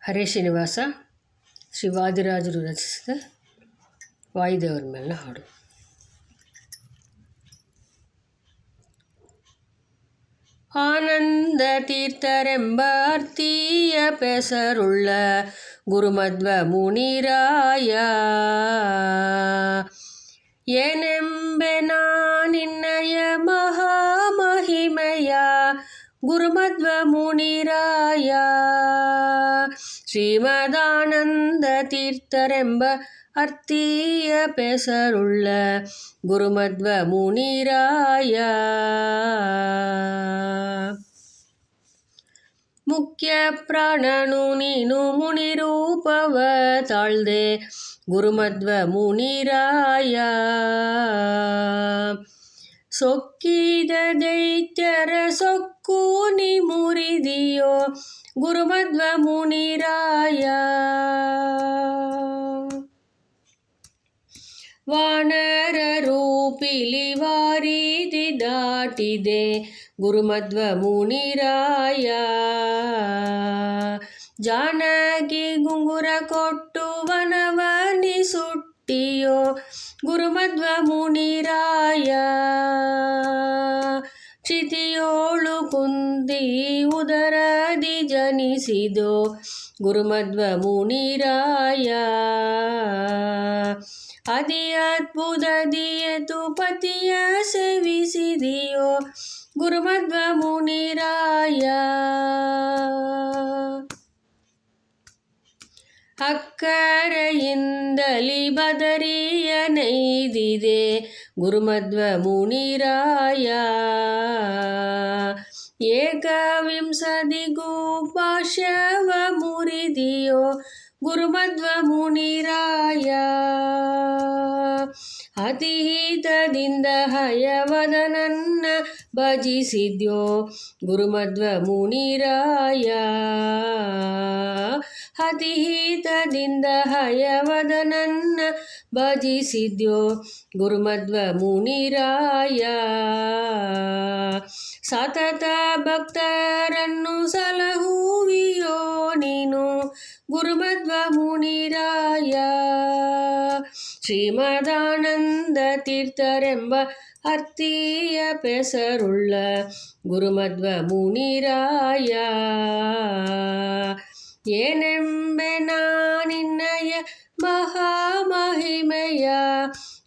ಹರೇ ಶ್ರೀನಿವಾಸ ಶ್ರೀ ವಾದಿರಾಜರು ರಚಿಸಿದ ವಾಯುದೇವರ ಮೇಲಿನ ಹಾಡು. ಆನಂದ ತೀರ್ಥರೆಂಬ ಅರ್ಥೀಯ ಪೆಸರುಳ್ಳ ಗುರುಮಧ್ವ ಮುನಿರಾಯ, ಏನೆಂಬೆ ನಿನ್ನಯ ಮಹಾಮಹಿಮೆಯ ಗುರುಮಧ್ವ ಮುನಿರಾಯ. ಶ್ರೀಮದಾನಂದ ತೀರ್ಥರೆಂಬ ಅರ್ಥೀಯ ಪೆಸರುಳ್ಳ ಗುರುಮಧ್ವ ಮುನಿರಾಯ, ಮುಖ್ಯ ಪ್ರಾಣನು ನೀನು ಮುನಿರೂಪವ ತಾಳ್ದೆ ಗುರುಮಧ್ವ ಮುನಿರಾಯ. ಸೊಕ್ಕಿದ ದೈತ್ಯರ ಸೊಕ್ಕು ನೀ ಮುರಿದಿಯೋ ಗುರುಮಧ್ವ ಮುನಿರಾಯ. ವಾನರ ರೂಪಿಲಿ ವಾರಿದಿ ದಾಟಿದೆ ಗುರುಮಧ್ವ ಮುನಿರಾಯ. ಜಾನಕಿ ಗುಂಗುರ ಕೊಟ್ಟು ವನವನಿ ಸುಟ್ಟಿಯೋ ಗುರುಮಧ್ವ ಮುನಿರಾಯ. ಕ್ಷಿತಿಯೋಳು ಕುಂದಿ ಉದರದಿ ಜನಿಸಿದೋ ಗುರುಮಧ್ವ ಮುನಿರಾಯ. ಅತಿ ಅದ್ಭುತದಿ ಎತು ಪತಿಯ ಸೇವಿಸಿದಿಯೋ ಗುರುಮಧ್ವ ಮುನಿರಾಯ. ಅಕ್ಕರೆಯಿಂದಲಿ ಬದರಿಯ ನೈದಿದೆ ಗುರುಮಧ್ವ ಮುನಿರಾಯ. ಏಕವಿಂಸದಿಗೂ ಭಾಷ್ಯವ ಮುರಿದಿಯೋ ಗುರುಮಧ್ವ ಮುನಿರಾಯ. ಅತಿಹಿತದಿಂದ ಹಯವದನನ್ನ ಭಜಿಸಿದ್ಯೋ ಗುರುಮಧ್ವ ಮುನಿರಾಯ. ಅತಿಹಿತದಿಂದ ಹಯವದನನ್ನ ಭಜಿಸಿದ್ಯೋ ಗುರುಮಧ್ವ ಮುನಿರಾಯ. ಸತತ ಭಕ್ತರನ್ನು ಸಲಹುವಿಯೋ ನೀನು ಗುರುಮಧ್ವ ಮುನಿರಾಯ. ಶ್ರೀಮದಾನಂದ ತೀರ್ಥರೆಂಬ ಅರ್ಥೀಯ ಪೆಸರುಳ್ಳ ಗುರುಮಧ್ವ ಮುನಿರಾಯ, ಏನೆಂಬೆ ನಿನ್ನಯ ಮಹಾಮಹಿಮೆಯ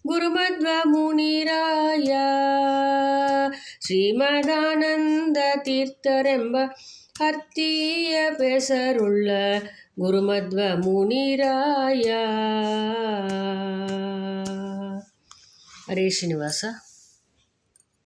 ಗುರುಮಧ್ವ ಮುನಿರಾಯ. ಶ್ರೀಮದಾನಂದ ತೀರ್ಥರೆಂಬ ಅರ್ಥೀಯ ಪೆಸರುಳ್ಳ ಗುರುಮಧ್ವ ಮುನಿರಾಯ. ಹರೇ ಶ್ರೀನಿವಾಸ.